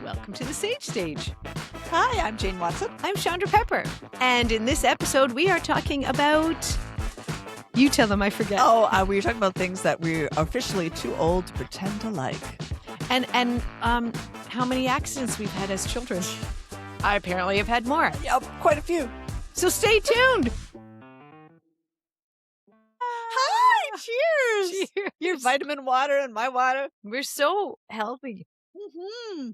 Welcome to the Sage Stage. Hi, I'm Jane Watson. I'm Chandra Pepper. And in this episode, we are talking about... You tell them, I forget. We were talking about things that we're officially too old to pretend to like. And how many accidents we've had as children. I apparently have had more. Yep, quite a few. So stay tuned. Hi, cheers. Cheers. Your vitamin water and my water. We're so healthy. Mm-hmm.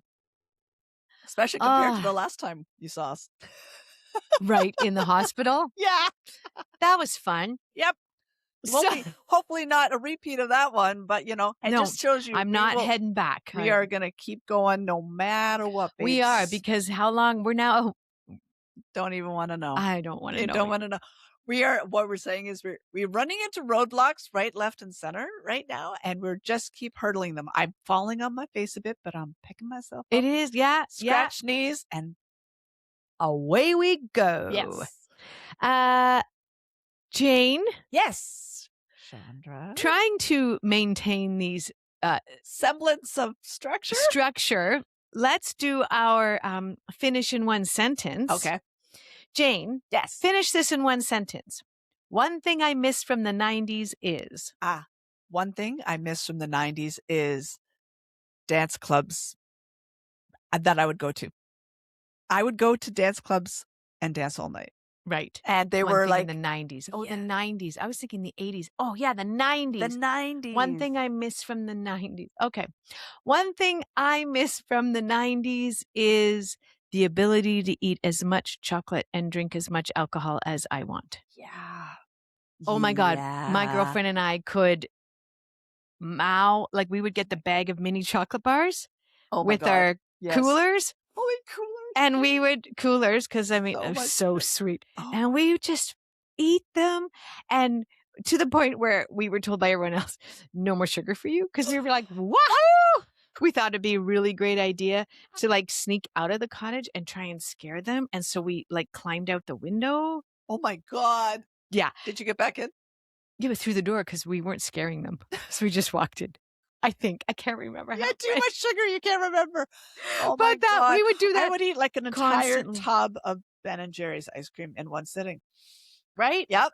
Especially compared to the last time you saw us. Right, in the hospital. Yeah. That was fun. Yep. Hopefully not a repeat of that one, but it just shows you. I'm not heading back. We are going to keep going no matter what. Babes. We are, because how long we're now? Don't even want to know. I don't want to know. Don't want to know. What we're saying is we're running into roadblocks right, left, and center right now, and we're just keep hurdling them. I'm falling on my face a bit, but I'm picking myself up. It is, yeah. Scratch knees, and away we go. Yes. Jane? Yes. Chandra? Trying to maintain these semblance of structure. Let's do our finish in one sentence. Okay. Jane? Yes. Finish this in one sentence. One thing I miss from the 90s is... One thing I miss from the 90s is dance clubs that I would go to. I would go to dance clubs and dance all night. Right. And they were like... in the 90s. Oh, yeah. The 90s. I was thinking the 80s. Oh, yeah, the 90s. The 90s. One thing I miss from the 90s. Okay. One thing I miss from the 90s is the ability to eat as much chocolate and drink as much alcohol as I want. Yeah. Oh, my God. My girlfriend and I could we would get the bag of mini chocolate bars with our coolers. Holy coolers. And we would coolers because it was so sweet. Oh. And we would just eat them. And to the point where we were told by everyone else, no more sugar for you. Because we were like, what? We thought it'd be a really great idea to sneak out of the cottage and try and scare them. And so we climbed out the window. Oh my God. Yeah. Did you get back in? Yeah, but through the door because we weren't scaring them. So we just walked in. I think. I can't remember. You had too much sugar. You can't remember. Oh but my God. We would do that. I would eat an constantly. entire tub of Ben & Jerry's ice cream in one sitting. Right? Yep.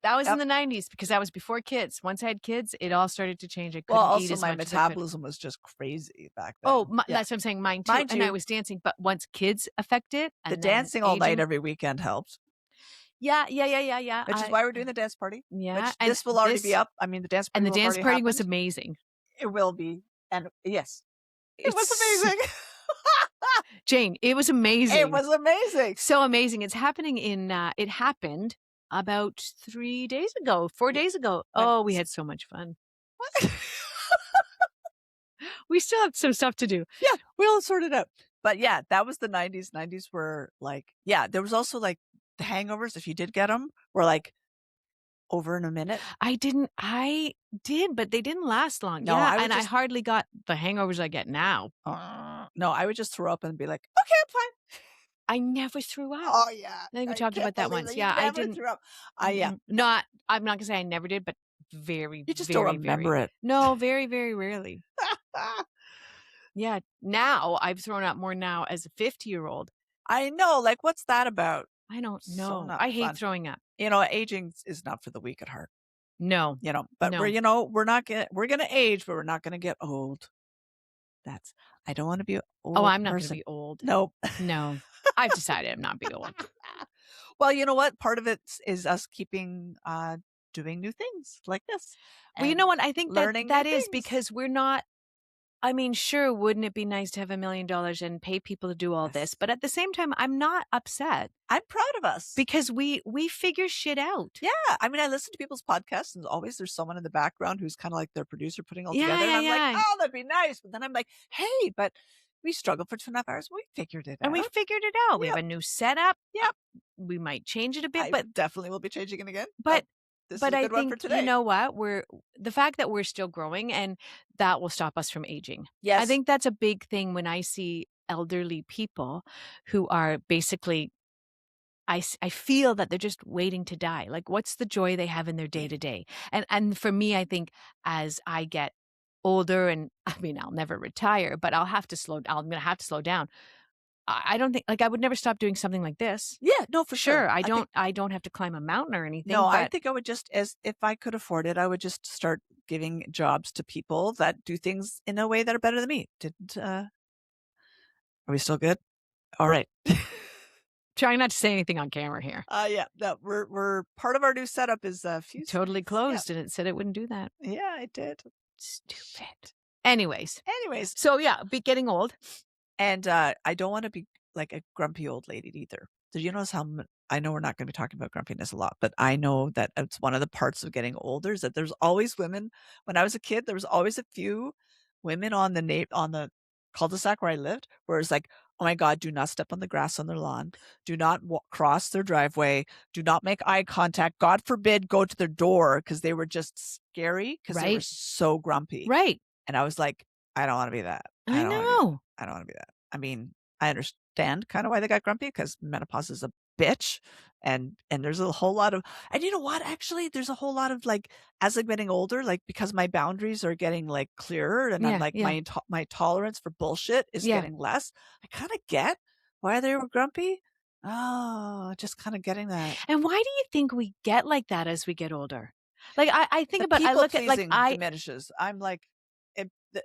That was in the 90s because that was before kids. Once I had kids, it all started to change. I couldn't eat as my much metabolism was just crazy back then. Oh, that's what I'm saying. Mine too. And I was dancing. But once kids affect it. The dancing all night every weekend helped. Yeah. Which is why we're doing the dance party. Yeah. Which this will already be up. I mean, the dance party and the dance party was amazing. It will be. And yes, it was amazing. Jane, it was amazing. It was amazing. So amazing. It's happening it happened about 4 days ago. Oh, we had so much fun. We still have some stuff to do. Yeah, we'll sort it out. But yeah, that was the 90s. 90s were there was also the hangovers, if you did get them, were over in a minute. I did, but they didn't last long. No, yeah, I hardly got the hangovers I get now. No, I would just throw up and be like, okay, I'm fine. I never threw up. Oh, yeah. I think we talked about that once. Yeah, I didn't. Threw up. Yeah. I'm not going to say I never did, but very, you just very, don't remember it. No, very, very rarely. Yeah. Now, I've thrown up more now as a 50-year-old. I know. What's that about? I don't know. So I hate throwing up. Aging is not for the weak at heart. No. But we're going to age, but we're not going to get old. I don't want to be old. Oh, I'm not going to be old. Nope. No. I've decided I'm not being old. Well, you know what? Part of it is us keeping doing new things like this. Well, you know what? I think that is things. Because we're not. I mean, sure, wouldn't it be nice to have $1 million and pay people to do all this? But at the same time, I'm not upset. I'm proud of us. Because we figure shit out. Yeah. I mean, I listen to people's podcasts and always there's someone in the background who's kind of like their producer putting all together. And I'm like, oh, that'd be nice. But then I'm like, hey, but we struggled for 2.5 hours. We figured it out. And we figured it out. Yep. We have a new setup. Yep. We might change it a bit. But definitely will be changing it again. But this is a good one for today. You know what? The fact that we're still growing and that will stop us from aging. Yes. I think that's a big thing when I see elderly people who are basically, I feel that they're just waiting to die. What's the joy they have in their day to day? And for me, I think as I get older, and I mean, I'll never retire, but I'm going to have to slow down. I don't think, like, I would never stop doing something like this. Yeah, no, for Sure, I think- don't have to climb a mountain or anything. no, I but think I would just, as if I could afford it, I would just start giving jobs to people that do things in a way that are better than me. Are we still good? All right. trying not to say anything on camera here. Yeah, no, we're part of our new setup is few Totally closed, and it said it wouldn't do that. Yeah, it did. Stupid. Anyways, Anyways, so yeah, be getting old. and I don't want to be like a grumpy old lady either. Did you notice how I know we're not going to be talking about grumpiness a lot, but I know that it's one of the parts of getting older is that there's always women. When I was a kid, there was always a few women on the cul-de-sac where I lived, where it's like, oh my God, do not step on the grass on their lawn. Do not cross their driveway. Do not make eye contact. God forbid, go to their door, because they were just scary because they were Right. so grumpy. Right. And I was like, I don't want to be that. I don't wanna be know. I don't want to be that. I mean, I understand kind of why they got grumpy, because menopause is a bitch, and there's a whole lot of, and you know what? Actually, there's a whole lot of, like, as I'm getting older, like, because my boundaries are getting like clearer, and I'm Yeah, like yeah. my tolerance for bullshit is Yeah. getting less. I kind of get why they were grumpy. Oh, just kind of getting that. And why do you think we get like that as we get older? Like, I think The about, I people look at, like, pleasing diminishes. I'm like,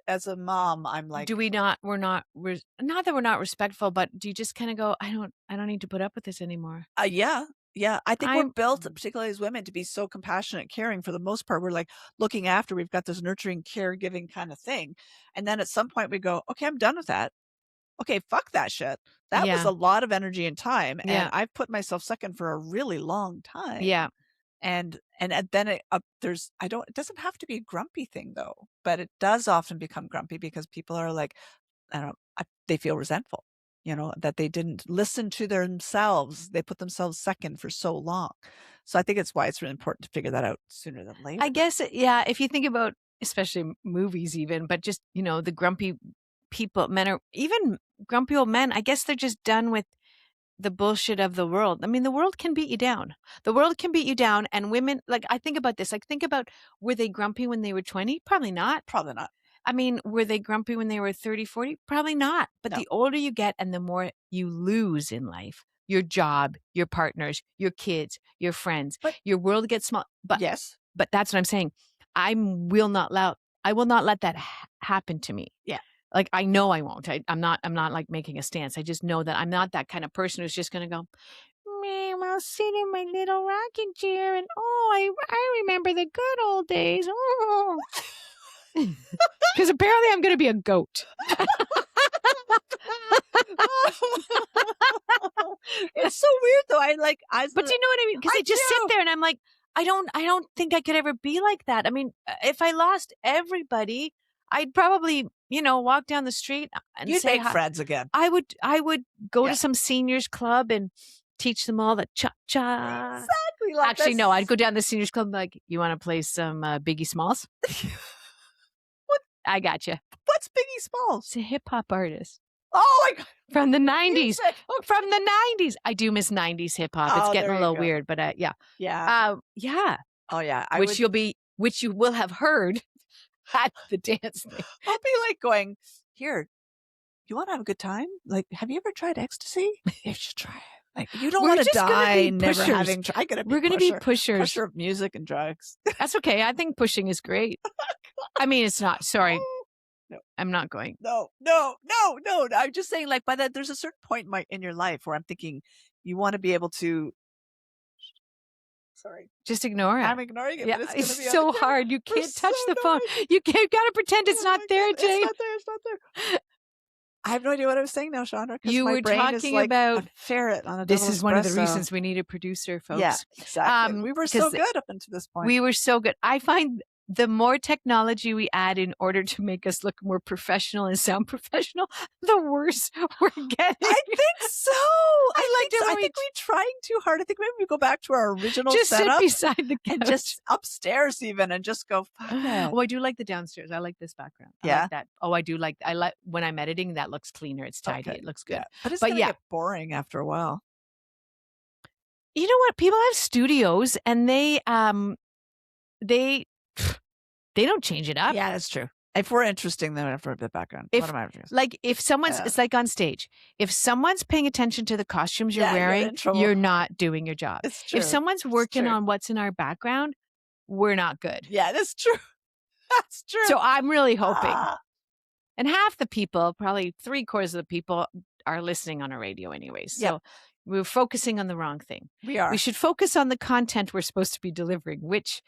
as a mom, I'm like, do we not, not that we're not respectful, but do you just kind of go, I don't need to put up with this anymore? yeah. I think we're I'm built, particularly as women, to be so compassionate, caring. For the most part, we're like looking after. We've got this nurturing, caregiving kind of thing, and then at some point we go, okay, I'm done with that. Okay, fuck that shit. That was Yeah. a lot of energy and time, and Yeah. I've put myself second for a really long time. Yeah. And then it doesn't have to be a grumpy thing though, but it does often become grumpy because people are like, I don't know, they feel resentful, that they didn't listen to themselves. They put themselves second for so long. So I think it's why it's really important to figure that out sooner than later. I guess, yeah, if you think about, especially movies even, but just, the grumpy people, men, are even grumpy old men, I guess they're just done with the bullshit of the world. I mean, the world can beat you down. The world can beat you down. And women, like, I think about this, like, think about, were they grumpy when they were 20? Probably not. Probably not. I mean, were they grumpy when they were 30, 40? Probably not. But No. the older you get and the more you lose in life, your job, your partners, your kids, your friends, But your world gets small. But yes, but that's what I'm saying. I will not let that happen to me. Yeah. Like, I know I won't. I'm not like making a stance. I just know that I'm not that kind of person who's just going to go, man, I'll sit in my little rocking chair and, I remember the good old days. Oh. Because apparently I'm going to be a goat. It's so weird though. But do you know what I mean? Because I just sit there and I'm like, I don't think I could ever be like that. I mean, if I lost everybody, I'd probably, walk down the street and You'd say make friends again. I would go to some seniors club and teach them all the cha-cha. Exactly. Like Actually, no, I'd go down to the seniors club and be like, you want to play some Biggie Smalls? What? I got you. What's Biggie Smalls? It's a hip hop artist. Oh my God. From the 90s. Music. From the 90s. I do miss 90s hip hop. It's getting a little weird, but yeah. Yeah. Yeah. Oh yeah. Which you will have heard at the dance thing. I'll be like going, here, you want to have a good time? Like, have you ever tried ecstasy? You should try it. Like, you don't want to die never having tried. We're going to be pushers. Pusher of music and drugs. That's okay. I think pushing is great. I mean, it's not. Sorry. No. I'm not going. No. I'm just saying, like, there's a certain point in your life where I'm thinking you want to be able to. Sorry. Just ignore it. I'm ignoring it. Yeah, but it's so hard. You can't touch the phone. You can't. Gotta pretend it's not there, Jane. It's not there. I have no idea what I was saying now, Chandra. You were talking about a ferret on a this double is one of the espresso. reasons we need a producer, folks. Yeah, exactly. We were so good up until this point. We were so good. I find the more technology we add in order to make us look more professional and sound professional, the worse we're getting. I think so. I think we're trying too hard. I think maybe we go back to our original just setup. Sit beside the couch. And just upstairs even and just go, fuck that. Oh, I do like the downstairs. I like this background. I like that. Oh, I like when I'm editing, that looks cleaner. It's tidy. Okay. It looks good. Yeah. But it's going to get boring after a while. You know what? People have studios and they don't change it up. Yeah, that's true. If we're interesting, then we have to have a bit of background. If What am I doing? like if someone's it's like on stage. If someone's paying attention to the costumes you're Yeah, you're wearing, in trouble. you're not doing your job. It's true. If someone's It's working true. on what's in our background, we're not good. Yeah, that's true. That's true. So I'm really hoping. Ah. And half the people, probably 3/4 of the people, are listening on a radio anyways. So Yep. we're focusing on the wrong thing. We are. We should focus on the content we're supposed to be delivering, which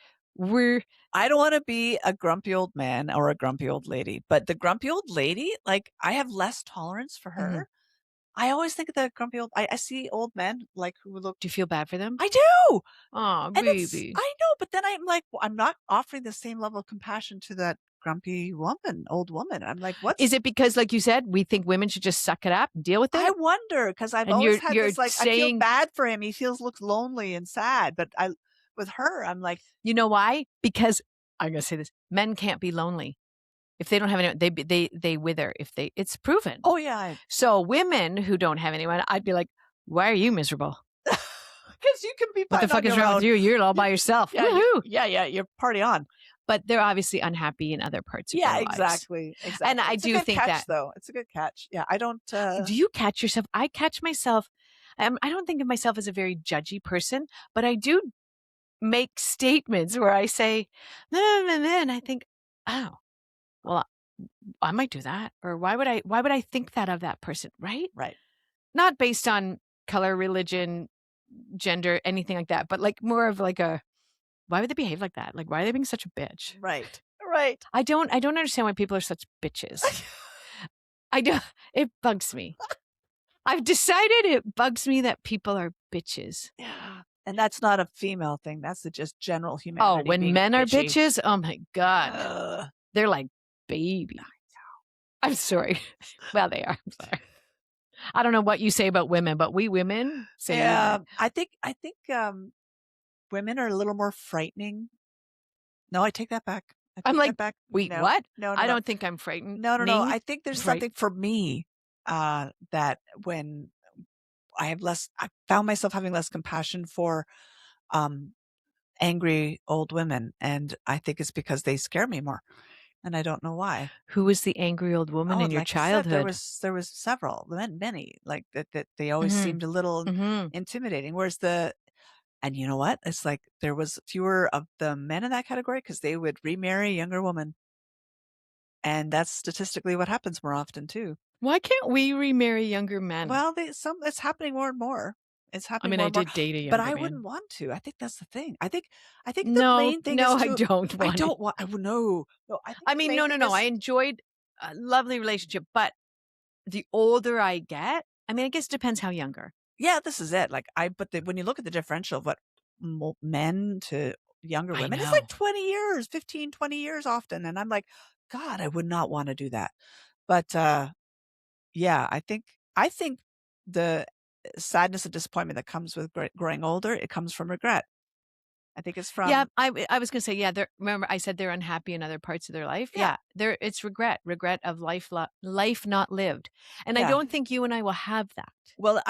I don't want to be a grumpy old man or a grumpy old lady, but the grumpy old lady, like I have less tolerance for her. I always think of the grumpy old. I see old men like who look. Do you feel bad for them? I do. Oh, And baby. I know, but then I'm like, well, I'm not offering the same level of compassion to that grumpy old woman. I'm like, what's Is it because, like you said, we think women should just suck it up and deal with it? I wonder because I've And always had you're this like I feel saying- bad for him. He looks lonely and sad, but with her, I'm like, You know why? Because I'm gonna say this: men can't be lonely if they don't have anyone. They wither if they. It's proven. oh yeah, So women who don't have anyone, I'd be like, why are you miserable? because you can be What the fine fuck on is your wrong with own. you? You're all by yourself. Yeah, Woohoo! yeah, you're party on. But they're obviously unhappy in other parts of Yeah, their lives. exactly. And I It's a do good think catch, that- though. It's a good catch. Yeah, I don't. Do you catch yourself? I catch myself. I don't think of myself as a very judgy person, but I do make statements where I say, and I think, oh, well, I might do that. Or why would I think that of that person? Right? Right. Not based on color, religion, gender, anything like that, but like more of like why would they behave like that? Like, why are they being such a bitch? Right. Right. I don't understand why people are such bitches. It bugs me. I've decided it bugs me that people are bitches. Yeah. And that's not a female thing. That's just general Oh, humanity. when being men are bitchy. bitches, oh my God. Ugh. They're like baby. I'm sorry. Well, they are. I'm sorry. I don't know what you say about women, but we women say Yeah, I think women are a little more frightening. No, I take that back. I'm like, that back. wait, No. what? No, I don't think I'm frightened. No. I think there's Right. something for me that when I found myself having less compassion for angry old women, and I think it's because they scare me more, and I don't know why. Who was the angry old woman in your like I said, childhood? there was several, many like that they always Mhm. seemed a little Mhm. intimidating. Whereas and you know what? It's like there was fewer of the men in that category because they would remarry a younger woman. And that's statistically what happens more often too. Why can't we remarry younger men? Well, it's happening more and more. It's I happening mean, more I and more. did date a But younger I man. wouldn't want to. I think that's the thing. I think the No, main thing no, is I don't want. I don't want. I would no. I think I the mean, main no. thing I is- enjoyed a lovely relationship, but the older I get, I mean, I guess it depends how younger. yeah, this is it. Like when you look at the differential of what men to younger I women, it's know. like 20 years, 15, 20 years often. And I'm like, God, I would not want to do that. But yeah, I think the sadness and disappointment that comes with growing older, it comes from regret. I think it's from Yeah, I was gonna say, yeah. Remember, I said they're unhappy in other parts of their life. Yeah. Yeah, it's regret of life not lived, and I Yeah. don't think you and I will have that. Well,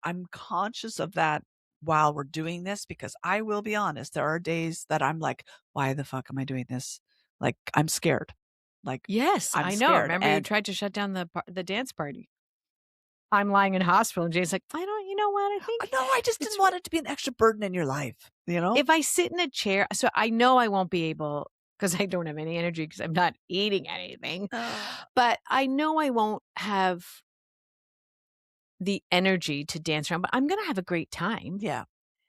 I'm conscious of that while we're doing this because I will be honest, there are days that I'm like, why the fuck am I doing this? Like I'm scared. Like Yes, I'm I know. scared, Remember, you and- tried to shut down the dance party. I'm lying in hospital, and Jane's like, I don't. You know what? I think No, I just didn't want it to be an extra burden in your life, you know? if I sit in a chair, so I know I won't be able because I don't have any energy because I'm not eating anything. But I know I won't have the energy to dance around, but I'm going to have a great time. Yeah.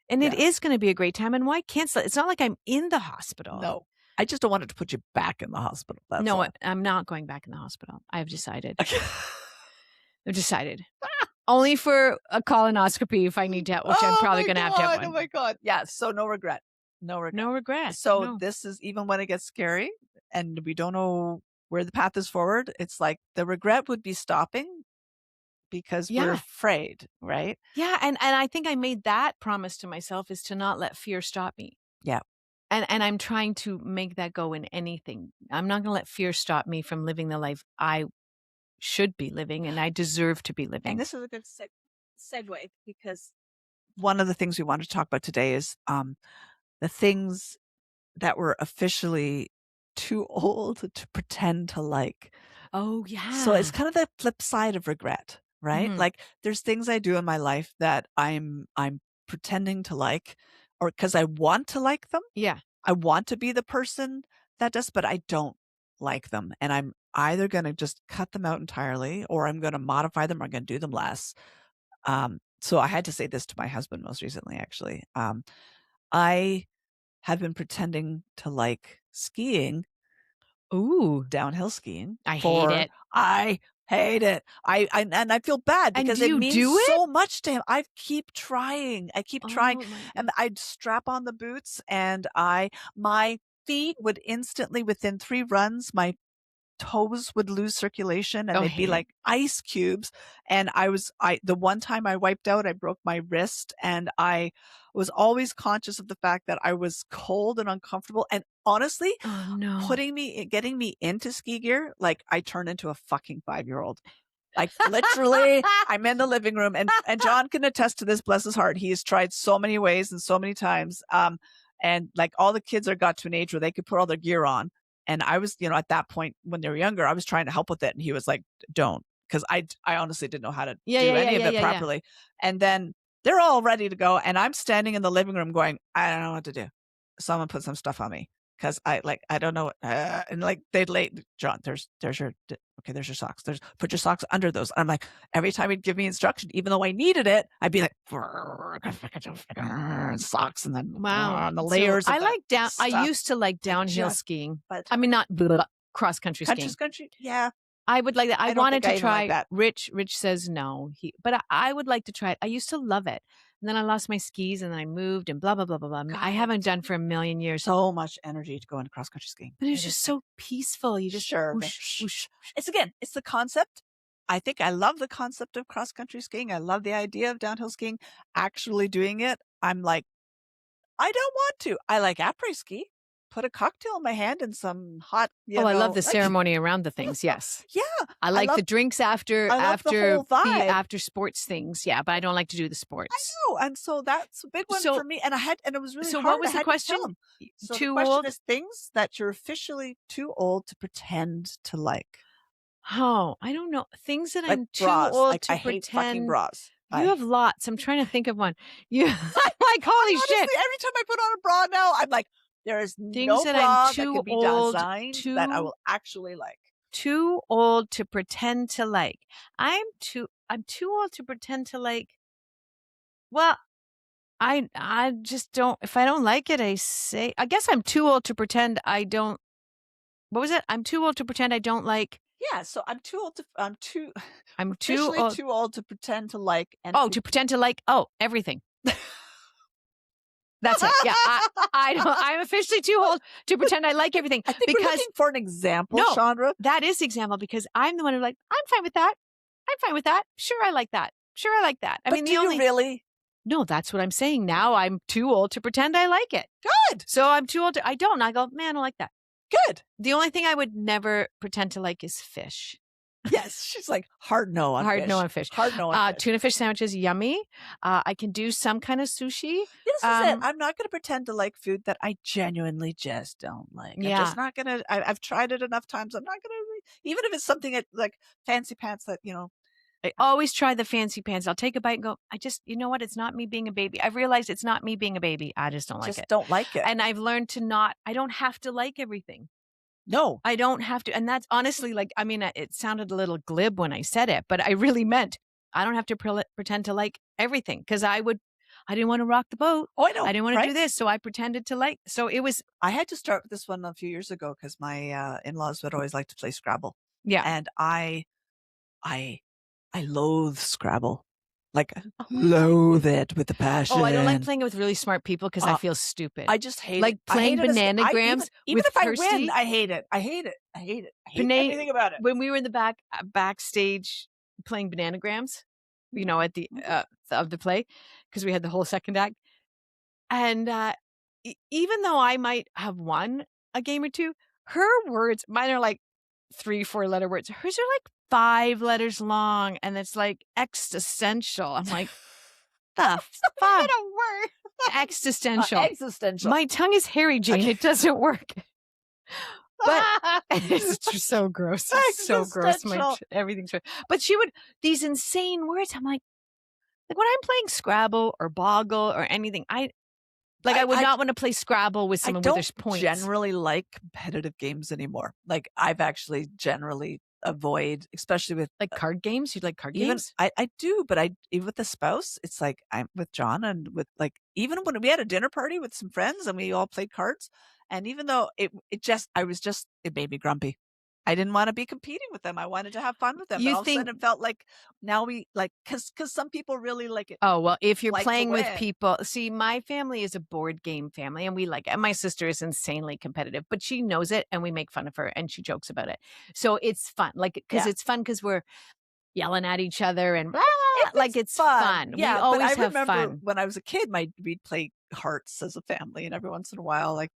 And it Yeah. is going to be a great time. And why cancel it? It's not like I'm in the hospital. No. I just don't want it to put you back in the hospital. That's No, all. I'm not going back in the hospital. I've decided. I've decided. Only for a colonoscopy if I need to have, which I'm probably going to have to have one. Oh my God. Yeah. So no regret. No regret. No regret. So No. this is even when it gets scary and we don't know where the path is forward. It's like the regret would be stopping because we're Yeah. afraid, right? Yeah, and I think I made that promise to myself is to not let fear stop me. Yeah. And I'm trying to make that go in anything. I'm not going to let fear stop me from living the life I should be living and I deserve to be living. And this is a good segue because one of the things we wanted to talk about today is the things that were officially too old to pretend to like. Oh, yeah. So it's kind of the flip side of regret, right? Mhm. Like there's things I do in my life that I'm pretending to like, or because I want to like them. Yeah. I want to be the person that does, but I don't like them. And I'm either going to just cut them out entirely, or I'm going to modify them, or I'm going to do them less. So I had to say this to my husband most recently, actually. I have been pretending to like skiing, Ooh, downhill skiing I hate it. I hate it. And I feel bad And because do it you means do it? so much to him. I keep trying. Oh my And God. I'd strap on the boots and my feet would instantly, within 3 runs, my toes would lose circulation and Oh, I they'd be hate it. like ice cubes. And the one time I wiped out, I broke my wrist, and I was always conscious of the fact that I was cold and uncomfortable. And honestly, Oh, no. getting me into ski gear, like I turned into a fucking 5-year-old. Like literally, I'm in the living room, and John can attest to this. Bless his heart, he has tried so many ways and so many times. And like all the kids are got to an age where they could put all their gear on, and I was, at that point when they were younger, I was trying to help with it, and he was like, "Don't," because I honestly didn't know how to Yeah, do yeah, yeah, any of yeah, it yeah, yeah. properly. And then they're all ready to go, and I'm standing in the living room going, "I don't know what to do. Someone put some stuff on me." Because I don't know, and like they'd lay John, there's your okay, there's your socks. Put your socks under those. And I'm like, every time he'd give me instruction, even though I needed it, I'd be like, socks, and then Wow. the So layers of I like I stuff. used to like downhill just- skiing. By the I time mean, not cross country skiing. country, yeah. I would like that. I I don't wanted think I to even like try. that. Rich says no. But I would like to try it. I used to love it. And then I lost my skis and then I moved and blah, blah, blah, blah, blah. I God, haven't done for a million years. So much energy to go into cross country skiing. But it was just so peaceful. You just Sure. whoosh, whoosh. It's the concept. I think I love the concept of cross country skiing. I love the idea of downhill skiing. Actually doing it, I'm like, I don't want to. I like après ski. Put a cocktail in my hand and some hot, I love the like, ceremony around the things. Yes. yeah. I like love, the drinks after I love the whole vibe. after sports things. Yeah, but I don't like to do the sports. I know, and so that's a big one for me. And it was really so hard. what was the question? So Too the question old? is things that you're officially too old to pretend to like. Oh, I don't know. Things that Like I'm too bras. old Like to I hate fucking pretend. bras. You have lots. I'm trying to think of one. You like holy honestly, shit. every time I put on a bra now, I'm like, there is Things no that bra I'm too that can be old designed that I will actually like. Too old to pretend to like. I'm too old to pretend to like. Well, I just don't. If I don't like it, I say. I guess I'm too old to pretend I don't. What was it? I'm too old to pretend I don't like. Yeah, so I'm too officially old. Too old to pretend to like. And to pretend to like. Everything. That's it. Yeah, I'm officially too old to pretend I like everything. I think we're looking for an example, Chandra. That is the example because I'm the one who's like, I'm fine with that. I'm fine with that. Sure, I like that. Sure, I like that. Do you really? No, that's what I'm saying. Now I'm too old to pretend I like it. Good. So I'm too old to. I don't. I go, man, I like that. Good. The only thing I would never pretend to like is fish. Yes, she's like hard no on fish. No on fish. Hard no on fish. Tuna fish sandwiches, yummy. I can do some kind of sushi. This is it. I'm not going to pretend to like food that I genuinely just don't like. Yeah. I'm just not going to. I've tried it enough times. I'm not going to. Even if it's something like fancy pants that, I always try the fancy pants. I'll take a bite and go, you know what? It's not me being a baby. I've realized it's not me being a baby. I just don't like it. Just don't like it. And I've learned I don't have to like everything. No. I don't have to. And that's honestly it sounded a little glib when I said it, but I really meant I don't have to pretend to like everything because I didn't want to rock the boat. Oh, I know. I didn't want to do this. So I pretended to like, so it was. I had to start with this one a few years ago because my in-laws would always like to play Scrabble. Yeah. And I loathe Scrabble. Like, loathe it with a passion. Oh, I don't like playing it with really smart people because I feel stupid. I just hate like it. playing bananagrams. Even if Kirsty. I win, I hate it. I hate everything about it. When we were in the backstage playing bananagrams, at the of the play, because we had the whole second act, and even though I might have won a game or two, her words, mine are like 3-4 letter words. Hers are like 5 letters long, and it's like existential. I'm like, the fuck? Existential. Existential. My tongue is hairy, Jane. It doesn't work. But it's just so gross. It's so gross. Existential. Everything's. But she would these insane words. I'm like when I'm playing Scrabble or Boggle or anything, I would I not want to play Scrabble with I someone where don't there's points. generally like competitive games anymore. Like, I've actually generally avoid, especially with Like card games? You'd like card even games? I do, but even with the spouse, it's like I'm with John and with like even when we had a dinner party with some friends and we all played cards, and even though it made me grumpy. I didn't want to be competing with them. I wanted to have fun with them, but You all of a think sudden it felt like now we like because some people really like it Oh, well, if you're like to playing with win. people see, my family is a board game family, and we like and my sister is insanely competitive, but she knows it, and we make fun of her, and she jokes about it. So it's fun, like, because Yeah. it's fun because we're yelling at each other and blah, If like, it's it's fun, fun. We yeah, but I always have remember fun. when I was a kid, we'd play hearts as a family, and every once in a while, like,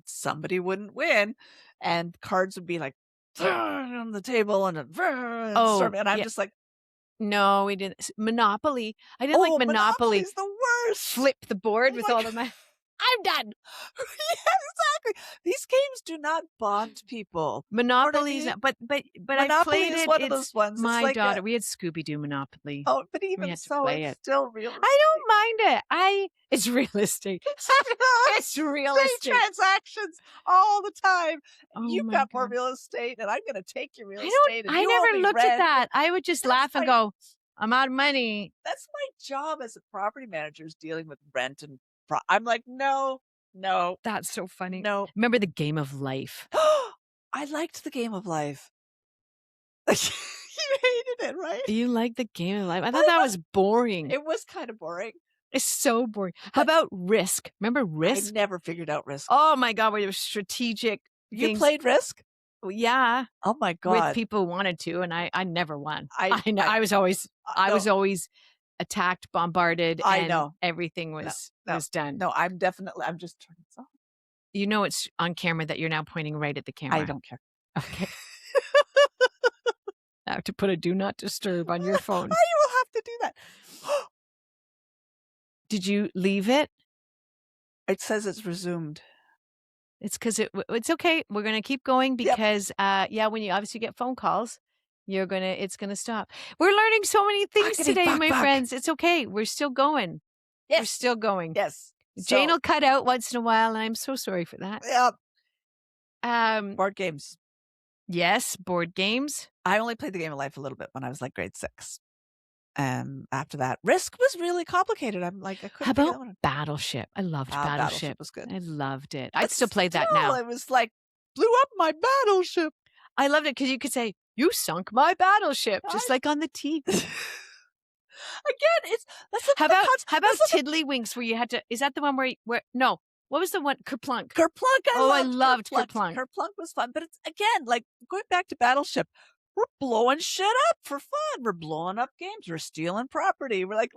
somebody wouldn't win, and cards would be, like, on the table and Oh, and I'm yeah. just like, No, we didn't Monopoly. I didn't like "Oh, Monopoly. Monopoly's the worst!" Flip the board Oh with my all god. the money. I'm done. Yeah, exactly. These games do not bond people. You know what I Monopoly's mean? not but I've Monopoly played is it. one of It's those ones, it's my like a daughter we had Scooby-Doo Monopoly. oh, but We even had to so, play it's it. still real I estate. don't mind it. It's real estate. It's real Estate estate. transactions all the time. Oh You've my got more god. real estate, and I'm gonna take your real I don't estate, and I you owe never me looked at rent, and that. I would just that's laugh and my go, "I'm out of money." that's my job as a property manager is dealing with rent and I'm like, "No, no, That's so funny. no." Remember the Game of Life? I liked the game of life. You hated it, right? You like the Game of Life? I thought I that love was boring. it was kinda boring, It's so boring. How but about Risk? Remember I Risk? never figured out Risk. Oh my god, where there was strategic You things. played Risk? Yeah, Oh my with god. people who wanted to, and I never won. I I no, was always attacked, bombarded, I and know. everything No, was no, done. no, I'm just turning this off. You know it's on camera that you're now pointing right at the I camera. don't care. Okay. I have to put a do not disturb on your phone. I will have to do that. Did you leave it? It says it's resumed. It's because it's okay. We're gonna keep going Yep. because yeah, when you obviously get phone calls, it's gonna stop. We're learning so many things Fuckity today, fuck my fuck. friends. It's okay. We're still going. We're Yes. still going. Yes. Jane So, will cut out once in a while, and I'm so sorry for that. yep. Um, Board games. yes, board games. I only played the game of life a little bit when I was like grade 6. After that, Risk was really complicated. I'm like, I How couldn't figure about that one out. Battleship? I loved Battleship. Battleship was good. I loved it. I'd But still play that still, now. it was like, blew up my battleship. I loved it because you could say, "You sunk my battleship," just like on the TV. Again, that's How about that's Tiddlywinks where you had to? Is that the one where no? What was the one? Kerplunk. Kerplunk. I loved Kerplunk. Kerplunk was fun, but it's again like going back to Battleship. We're blowing shit up for fun. We're blowing up games. We're stealing property. We're like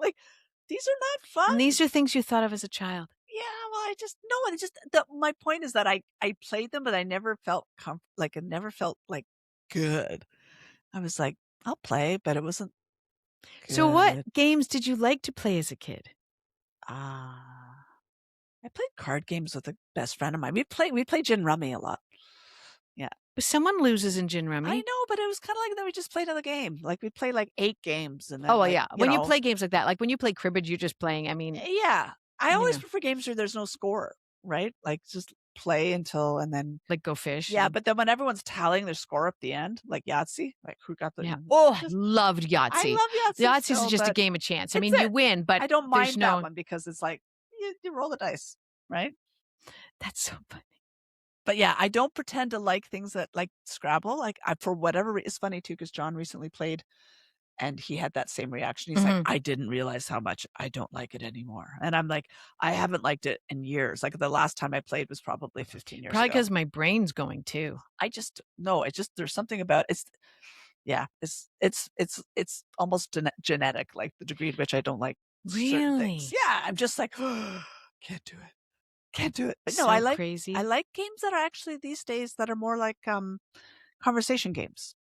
these are not fun. And these are things you thought of as a child. Yeah, well, I just no, and it just my point is that I played them, but I never felt I never felt like good. I was like, I'll play, but it wasn't good. So what games did you like to play as a kid? I played card games with a best friend of mine. We played gin rummy a lot. Yeah. But someone loses in gin rummy. I know, but it was kind of like that. We just played another game. Like we played like 8 games, and then Oh, well, like, yeah. When you play games like that, like when you play cribbage, you're just playing. I mean, yeah. I always know. prefer games where there's no score, right? Like just play until and then like Go Fish. yeah. But then when everyone's tallying their score at the end, like Yahtzee, like who got the Yeah. Oh, I just, loved Yahtzee. I love Yahtzee. Yahtzee still, is just a but game of chance. I mean, it's you it. win, but I don't there's mind that one because it's like you roll the dice, right? That's so funny. But yeah, I don't pretend to like things that like Scrabble. Like for whatever it's funny too, because John recently played and he had that same reaction. He's like, I didn't realize how much I don't like it anymore. And I'm like, I haven't liked it in years. Like the last time I played was probably 15 years Probably ago. because my brain's going too. There's something about it's almost genetic, like the degree to which I don't like certain things. Yeah, I'm just like, can't do it. Can't do it. But no, So crazy. I like games that are actually these days that are more like conversation games.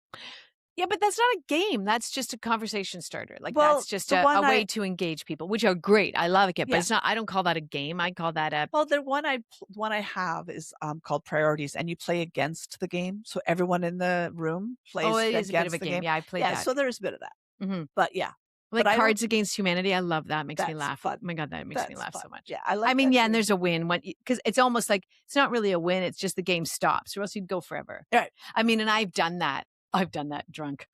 Yeah, but that's not a game. That's just a conversation starter. Like Well, that's just the a one way to engage people, which are great. I love it, but Yeah. it's not. I don't call that a game. I call that a. Well, the one I have is called Priorities, and you play against the game. So everyone in the room plays Oh, it is against a bit of a the game. game. Yeah, I played Yeah, that. so there's a bit of that. Mm-hmm. But yeah, Like but Cards Against Humanity. I love that. It makes me That's laugh. fun. Oh my God, that makes me That's laugh fun. so much. Yeah, I like I mean, that yeah, too. and there's a win because it's almost like it's not really a win. It's just the game stops, or else you'd go forever. Right. I mean, and I've done that. I've done that drunk,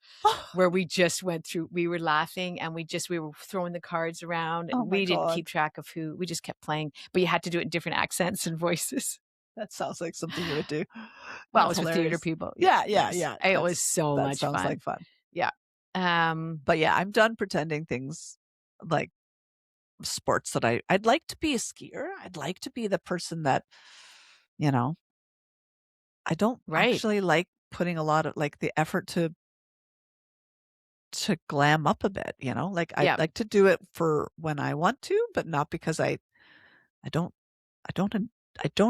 where we just went through. We were laughing, and we were throwing the cards around. Oh And my we didn't God. keep track of who. We just kept playing, but you had to do it in different accents and voices. That sounds like something you would do. Well, it That's was with theater hilarious. people. Yeah. It was so That much sounds fun. like fun. Yeah. But yeah, I'm done pretending things like sports that I'd like to be a skier. I'd like to be the person that, you know, I don't Right. actually like putting a lot of like the effort to glam up a bit, you know, like I Yeah. like to do it for when I want to, but not because I don't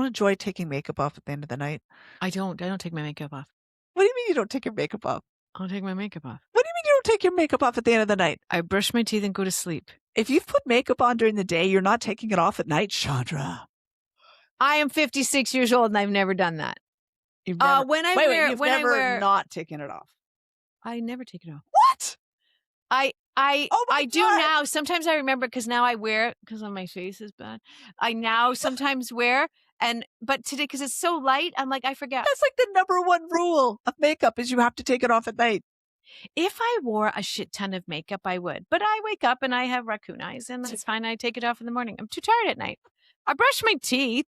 enjoy taking makeup off at the end of the night. I don't take my makeup off. What do you mean you don't take your makeup off? I don't take my makeup off. What do you mean you don't take your makeup off at the end of the night? I brush my teeth and go to sleep. If you've put makeup on during the day, you're not taking it off at night, Chandra. I am 56 years old and I've never done that. You've never, When I wait, wear, you've when never I wear, not taken it off. I never take it off. What? I my do God. now. Sometimes I remember because now I wear it because my face is bad. I now sometimes wear but today because it's so light, I'm like I forget. That's like the number one rule of makeup is you have to take it off at night. If I wore a shit ton of makeup, I would. But I wake up and I have raccoon eyes, and that's fine. I take it off in the morning. I'm too tired at night. I brush my teeth.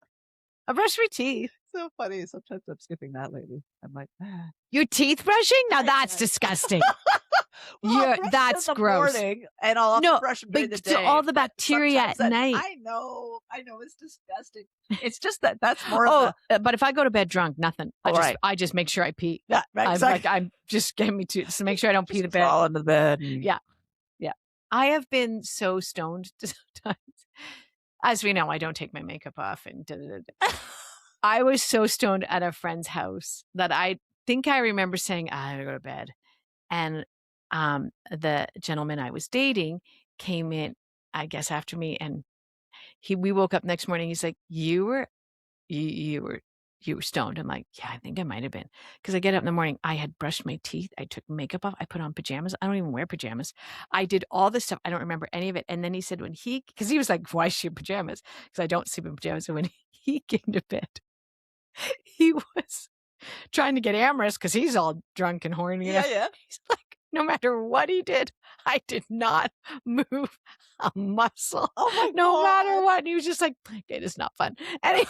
So funny. Sometimes I'm skipping that lately. I'm like, Your teeth brushing? Now that's disgusting. well, That's gross. Morning, and I'll have to brush them during the day. All the bacteria at night. I know, it's disgusting. It's just that's more. But if I go to bed drunk, nothing. I just make sure I pee. Yeah, right. Exactly. I'm just getting me to make sure I don't pee the bed. Fall into the bed. Yeah. I have been so stoned sometimes. As we know, I don't take my makeup off and. I was so stoned at a friend's house that I think I remember saying, I gotta go to bed. And the gentleman I was dating came in, I guess, after me, and we woke up next morning. He's like, you were stoned. I'm like, yeah, I think I might have been. Because I get up in the morning, I had brushed my teeth, I took makeup off, I put on pajamas. I don't even wear pajamas. I did all this stuff. I don't remember any of it. And then he said because he was like, why is she in pajamas? Because I don't sleep in pajamas. So when he came to bed, he was trying to get amorous because he's all drunk and horny. Yeah. He's like, no matter what he did, I did not move a muscle. Oh my God. No matter what. And he was just like, okay, this is not fun. And we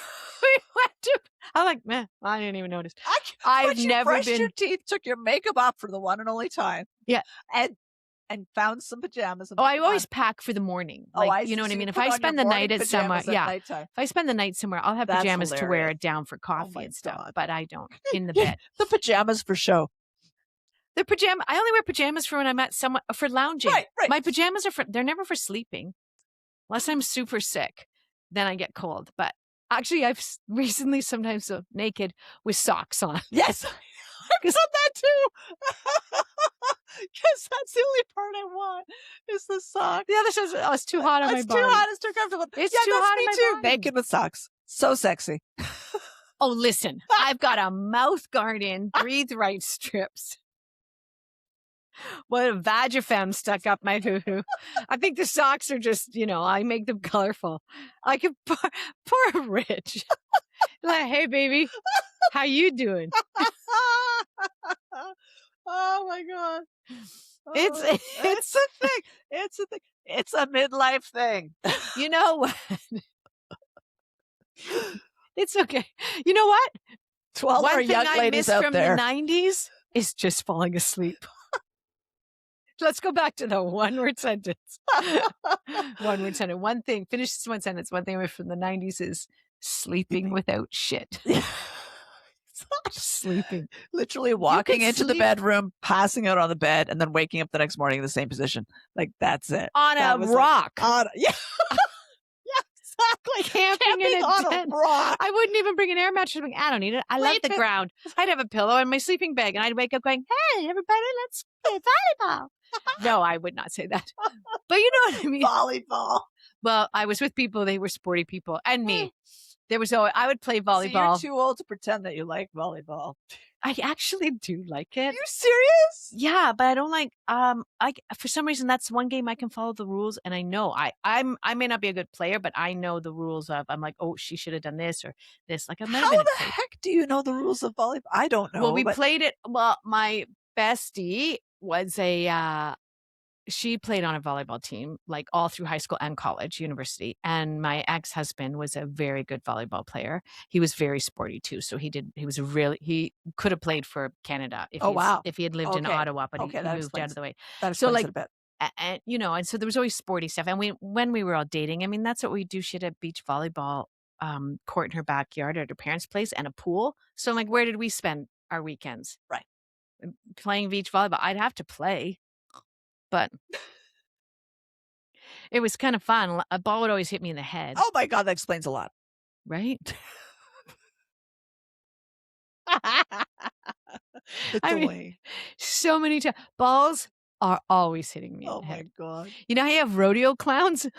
went to, I'm like, man, I didn't even notice. I've never brushed your teeth, took your makeup off for the one and only time. Yeah. And found some pajamas. I always pack for the morning. Like, you know what I mean? If I spend the night at somewhere, if I spend the night somewhere, I'll have pajamas to wear down for coffee and stuff. But I don't in the bed. The pajamas for show. I only wear pajamas for when I'm at for lounging. Right. My pajamas they're never for sleeping. Unless I'm super sick, then I get cold. But actually, I've recently sometimes naked with socks on. Yes. I've done that too. Because that's the only part I want is the socks. The other says, it's too hot on my body. It's too hot. It's too comfortable. It's too hot on my body. Naked with socks. So sexy. Oh, listen. I've got a mouth guard in, breathe right strips. What a Vagifem stuck up my hoo-hoo. I think the socks are just, I make them colorful. I could poor Rich. Like, hey, baby, how you doing? Oh my God. It's a thing. It's a thing. It's a midlife thing. You know what? It's okay. You know what? To all our young ladies out there. One thing I miss from the 90s is just falling asleep. Let's go back to the one-word sentence. One-word sentence. One thing. Finish this one sentence. One thing I miss from the 90s is sleeping without shit. Sleeping. Literally walking into the bedroom, passing out on the bed, and then waking up the next morning in the same position. Like, that's it. On a rock. Yeah. Yes. Exactly. Camping in a on tent. a rock. I wouldn't even bring an air mattress. I don't need it. I love Wait the a- ground. I'd have a pillow and my sleeping bag, and I'd wake up going, "Hey, everybody, let's play volleyball." No, I would not say that. But you know what I mean. Volleyball. Well, I was with people; they were sporty people, and me. There was always I would play So you're volleyball. too old to pretend that you like volleyball. I actually do like it. You serious? Yeah, but I don't like I for some reason that's one game I can follow the rules, and I know I may not be a good player, but I know the rules of I'm like, oh, she should have done this or this. Like I might have How been the a coach. heck do you know the rules of volleyball? I don't know. Well, we but played it. Well, my bestie was she played on a volleyball team like all through high school and college, university. And my ex-husband was a very good volleyball player. He was very sporty too. So he could have played for Canada if Oh, wow. if he had lived in Okay. Ottawa, but Okay, he that moved out explains of the way. that So explains like it a bit. and you know, and so there was always sporty stuff. And when we were all dating, I mean, that's what we do. She had a beach volleyball court in her backyard at her parents' place and a pool. So I'm like, where did we spend our weekends? Right. Playing beach volleyball. I'd have to play, but it was kind of fun. A ball would always hit me in the head. Oh my God, that explains a lot. Right? The I mean, toy. so many times. Balls are always hitting me in Oh the my head. God. You know how you have rodeo clowns? For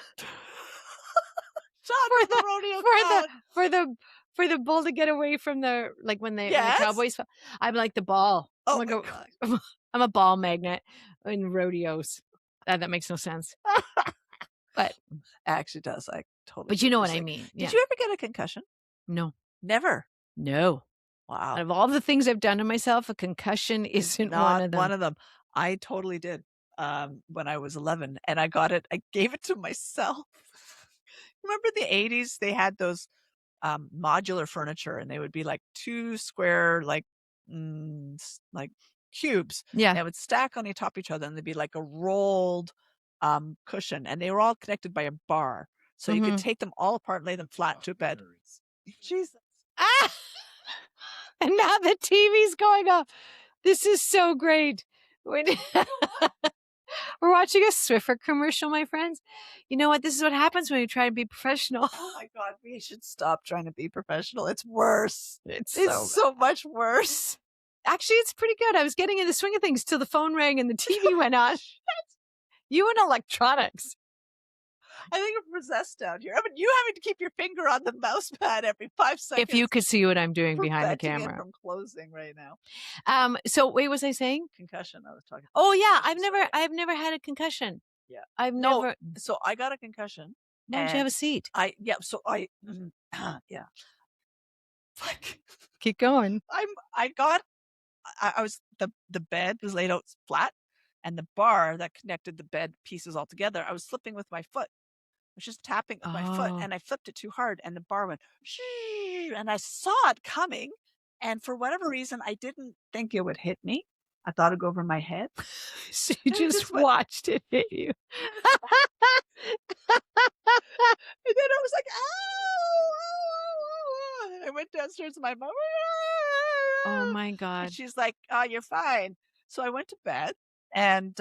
the rodeo clown. For the bull to get away from the like when the Yes? cowboys. I'm like the ball. Oh I'm my like God. I'm a ball magnet in rodeos. That makes no sense. But Actually does. I totally. but you know what I mean. Yeah. Did you ever get a concussion? No. Never. No. Wow. Out of all the things I've done to myself, a concussion isn't Not one of them. I totally did. When I was 11, and I got it. I gave it to myself. Remember the 80s? They had those modular furniture, and they would be like 2 square like cubes. Yeah. They would stack on top of each other, and they'd be like a rolled cushion, and they were all connected by a bar, so you could take them all apart and lay them flat to a bed. Jesus. Ah! And now the TV's going off. This is so great. We're watching a Swiffer commercial, my friends. You know what? This is what happens when you try to be professional. Oh my God, we should stop trying to be professional. It's worse. It's so much worse. Actually, it's pretty good. I was getting in the swing of things till the phone rang and the TV went on. You and electronics. I think I'm possessed down here. I mean, you having to keep your finger on the mouse pad every 5 seconds. If you could see what I'm doing behind the preventing it camera. from closing right now. So wait, was I saying? Concussion. I was talking. Oh yeah, Sorry. I've never had a concussion. Yeah. I've No, never. So I got a concussion. Why don't you have a seat? So I yeah. Fuck. Keep going. I was the bed was laid out flat, and the bar that connected the bed pieces all together, I was slipping with my foot. I was just tapping with my foot, Oh. and I flipped it too hard, and the bar went shh, and I saw it coming, and for whatever reason, I didn't think it would hit me. I thought it'd go over my head. So you just went- watched it hit you. And then I was like, "Ow, ow, ow, ow." And I went downstairs to my mom. Oh my God. And she's like, "Oh, you're fine." So I went to bed and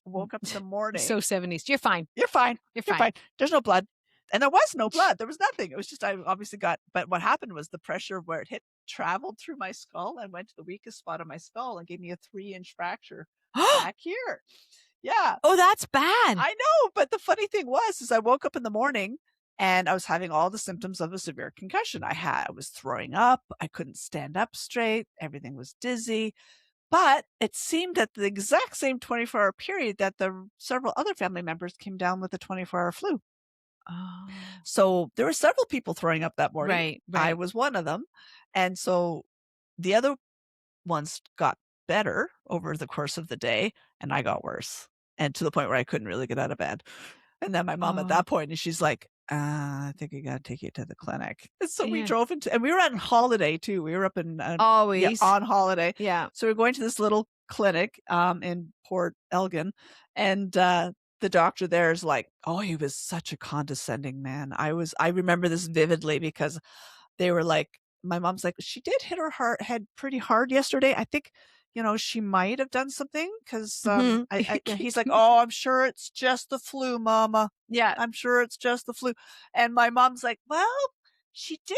woke up in the morning. So 70s. You're fine. You're fine. You're You're fine. fine. There's no blood. And there was no blood. There was nothing. It was just I obviously but what happened was the pressure where it hit traveled through my skull and went to the weakest spot of my skull and gave me a 3-inch fracture back here. Yeah. Oh, that's bad. I know, but the funny thing is I woke up in the morning and I was having all the symptoms of a severe concussion. I was throwing up. I couldn't stand up straight. Everything was dizzy. But it seemed at the exact same 24-hour period that the several other family members came down with the 24-hour flu. Oh. So there were several people throwing up that morning. Right. I was one of them. And so the other ones got better over the course of the day, and I got worse. And to the point where I couldn't really get out of bed. And then my mom at that point, and she's like, I think I got to take you to the clinic. And so we drove and we were on holiday too. We were up in always on holiday. Yeah. So we're going to this little clinic in Port Elgin, and the doctor there is like, oh, he was such a condescending man. I remember this vividly because they were like, my mom's like, she did hit her head pretty hard yesterday. I think, she might have done something because Mhm. he's like, oh, I'm sure it's just the flu, Mama. Yeah. I'm sure it's just the flu. And my mom's like, well, she did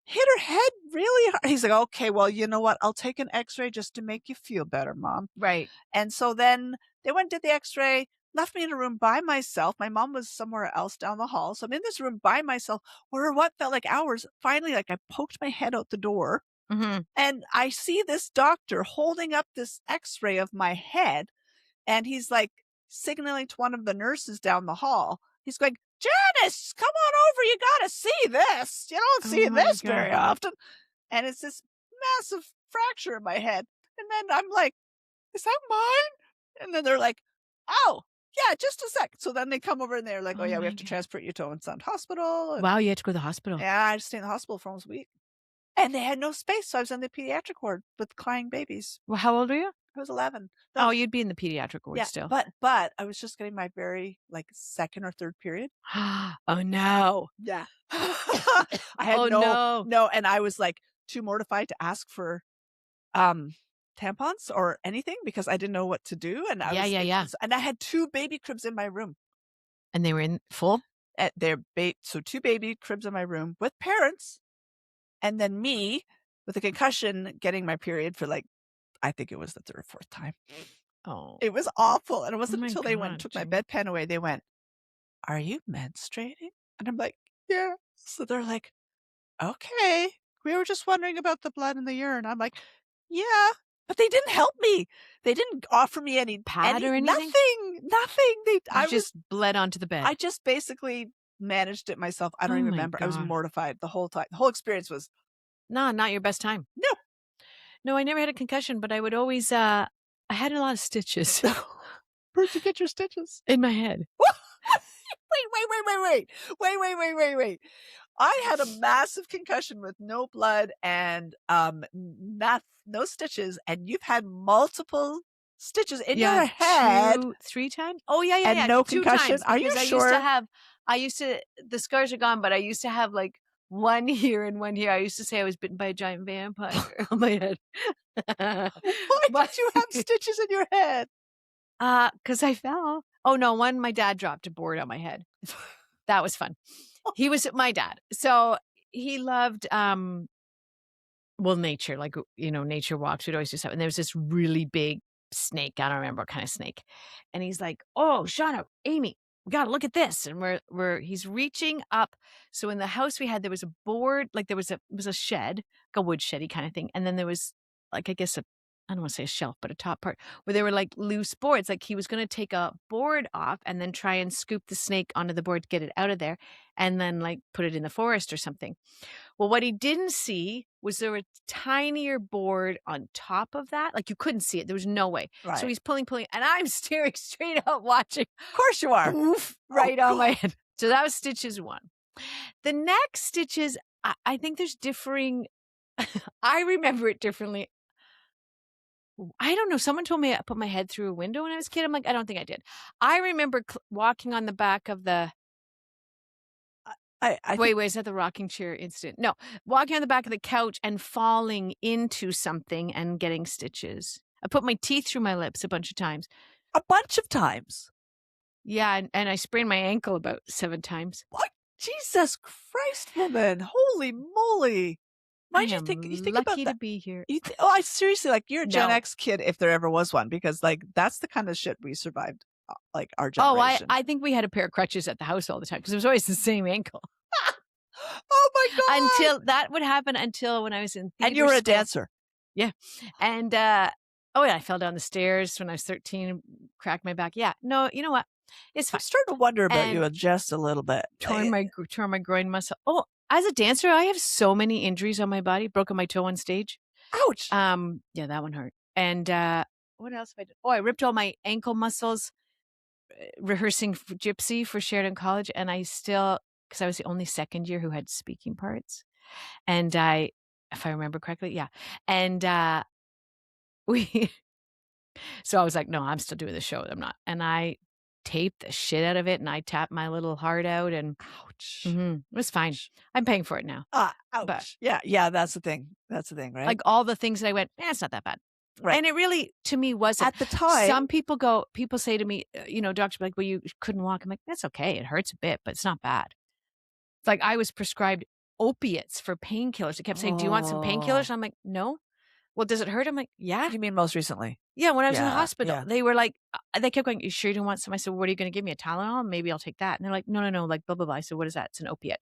hit her head really hard. He's like, okay, well, you know what? I'll take an x-ray just to make you feel better, Mom. Right. And so then they went and did the x-ray, left me in a room by myself. My mom was somewhere else down the hall. So I'm in this room by myself for what felt like hours. Finally, like I poked my head out the door Mhm. and I see this doctor holding up this x-ray of my head. And he's like signaling to one of the nurses down the hall. He's going, Janice, come on over. You got to see this. You don't Oh see my this God. very often. And it's this massive fracture in my head. And then I'm like, is that mine? And then they're like, oh, yeah, just a sec. So then they come over and they're like, oh, Oh yeah, we my have to God. transport you to Owen Sound Hospital. And Wow, you had to go to the hospital. yeah, I just stayed in the hospital for almost a week. And they had no space. So I was in the pediatric ward with crying babies. Well, how old were you? I was 11. Oh, you'd be in the pediatric ward Yeah, still. but I was just getting my very, like, 2nd or 3rd period. Oh, no. Yeah. I had Oh, no. no, and I was, like, too mortified to ask for, tampons or anything because I didn't know what to do, and I Yeah, was yeah, like yeah. and I had 2 baby cribs in my room. And they were in full? So 2 baby cribs in my room with parents, and then me with a concussion getting my period for, like, I think it was the 3rd or 4th time. Oh. It was awful, and it Oh wasn't my until they went and God, took my Jamie. bedpan away, they went, "Are you menstruating?" And I'm like, "Yeah." So they're like, "Okay. We were just wondering about the blood and the urine." I'm like, "Yeah." But they didn't help me. They didn't offer me Pad or anything? nothing. You just bled onto the bed. I just basically managed it myself. I don't Oh even my remember. I was God. mortified the whole time. The whole experience was, No, not your best time. "No." No, I never had a concussion, but I would always, I had a lot of stitches Where'd you get your stitches? in my head. Wait. I had a massive concussion with no blood and, no stitches, and you've had multiple stitches in Yeah, your head 2, 3 times? Oh, yeah, yeah, and yeah, no 2 concussion? times Are you because sure? I used to the scars are gone, but I used to have, like, 1 here and 1 here. I used to say I was bitten by a giant vampire on my head. Why But did you have stitches in your head? 'cause I fell. Oh, no, one, my dad dropped a board on my head. That was fun. He was my dad. So, he loved, well, nature, like, nature walks, we'd always do stuff, and there was this really big snake, I don't remember what kind of snake, and he's like, "Oh, Shauna, Amy, we gotta look at this," and he's reaching up. So in the house we had, there was a board, like, it was a shed, like a wood sheddy kinda thing, and then there was, like, I guess I don't wanna say a shelf, but a top part where there were, like, loose boards, like, he was gonna take a board off and then try and scoop the snake onto the board to get it out of there, and then, like, put it in the forest or something. Well, what he didn't see was there a tinier board on top of that, like, you couldn't see it, there was no way. So Right. he's pulling, and I'm staring straight out watching, Of course you are. poof, Oh, right on my God. head. So that was stitches 1. The next stitches, I think there's differing I remember it differently. I don't know, someone told me I put my head through a window when I was a kid, I'm like, "I don't think I did." I remember walking on the back of the I wait, think is that the rocking chair incident? No, walking on the back of the couch and falling into something and getting stitches. I put my teeth through my lips a bunch of times. a bunch of times. Yeah, and I sprained my ankle about 7 times. What? Jesus Christ, woman. Holy moly. I Mind am you think about lucky to that. be here. I seriously, like, you're a Gen No. X kid if there ever was one because, like, that's the kind of shit we survived, like, our Oh, generation. I think we had a pair of crutches at the house all the time because it was always the same ankle. Oh my god! Until that would happen until when I was in theater And you were a school. dancer. Yeah. And, oh, yeah, I fell down the stairs when I was 13, cracked my back. Yeah. No, you know what? It's I'm fine. starting to wonder about you And just a little bit. torn my groin muscle. Oh, as a dancer, I have so many injuries on my body. Broken my toe on stage. Ouch! Yeah, that one hurt. And what else have I done? Oh, I ripped all my ankle muscles rehearsing for Gypsy for Sheridan College, and I still, because I was the only second year who had speaking parts, and if I remember correctly, yeah, and we, so I was like, no, I'm still doing the show. I'm not, and I taped the shit out of it, and I tapped my little heart out, and Ouch. it was fine. I'm paying for it now. Ouch. But Yeah, that's the thing. That's the thing, right? like all the things that I went, it's not that bad. Right. And it really, to me, wasn't. At the time. Some people say to me, doctor, like, well, you couldn't walk. I'm like, that's okay. It hurts a bit, but it's not bad. It's like I was prescribed opiates for painkillers. They kept saying, do you want some painkillers? I'm like, no. Well, does it hurt? I'm like, yeah. You mean most recently? Yeah, when I was in the Yeah, hospital, yeah. they were like, they kept going, you sure you don't want some? I said, what are you going to give me? A Tylenol? Maybe I'll take that. And they're like, no, like blah, blah, blah. I said, what is that? It's an opiate.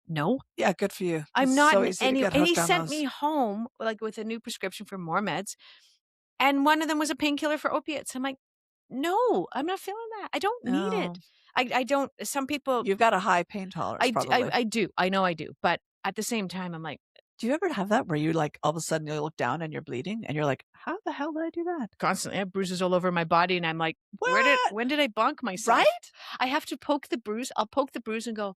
No, Yeah, good for you. I'm It's not so in easy to any. get And he hooked on sent those. me home like with a new prescription for more meds. And one of them was a painkiller for opiates. I'm like, no, I'm not feeling that. I don't need No. it. I don't. Some people, You've got a high pain tolerance, probably. I do. I know I do. But at the same time, I'm like, Do you ever have that where you like all of a sudden you look down and you're bleeding and you're like, how the hell did I do that? constantly I have bruises all over my body. And I'm like, What? when did I bonk myself? Right? I have to poke the bruise. I'll poke the bruise and go,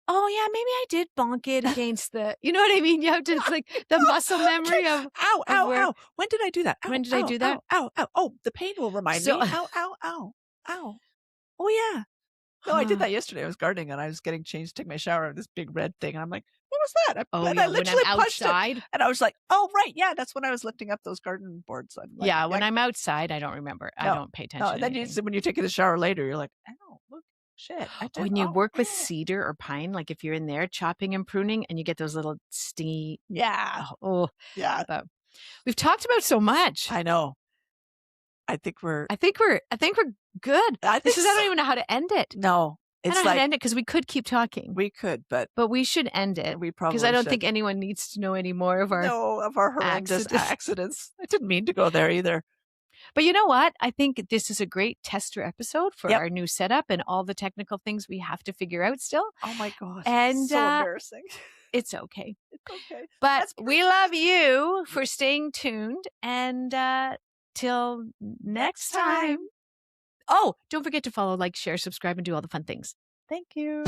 oh yeah, maybe I did bonk it against the, you know what I mean? You have to, it's like the muscle memory of, Ow, of ow, where, ow. When did I do that? Ow, when did I ow, do that? Ow, ow, ow. Oh, the pain will remind So- me. Ow, ow, ow, ow. Oh, yeah. No, I did that yesterday. I was gardening and I was getting changed to take my shower of this big red thing. And I'm like, what was that? Oh And yeah, I when literally I'm punched it. outside. And I was like, oh, right. Yeah, that's when I was lifting up those garden boards. I'm like, Yeah, when I'm outside, I don't remember. I No, don't pay attention. no. to And then anything. when you're taking the shower later, you're like, ow, look, shit. I did, When you oh, work with man. cedar or pine, like if you're in there chopping and pruning and you get those little stingy, Yeah. oh, Yeah. but we've talked about so much. I know. I think we're I think we're good. I This think is, I don't so. even know how to end it. No. I It's don't know how to like end it because we could keep talking, we could, but we should end it we probably because I don't should. think anyone needs to know any more of our. No, of our horrendous accidents. I didn't mean to go there either. But you know what? I think this is a great tester episode for Yep. our new setup and all the technical things we have to figure out still. Oh my gosh. And, so embarrassing. It's okay. It's okay. But That's we love you for staying tuned. And till next time. Oh, don't forget to follow, like, share, subscribe, and do all the fun things. Thank you.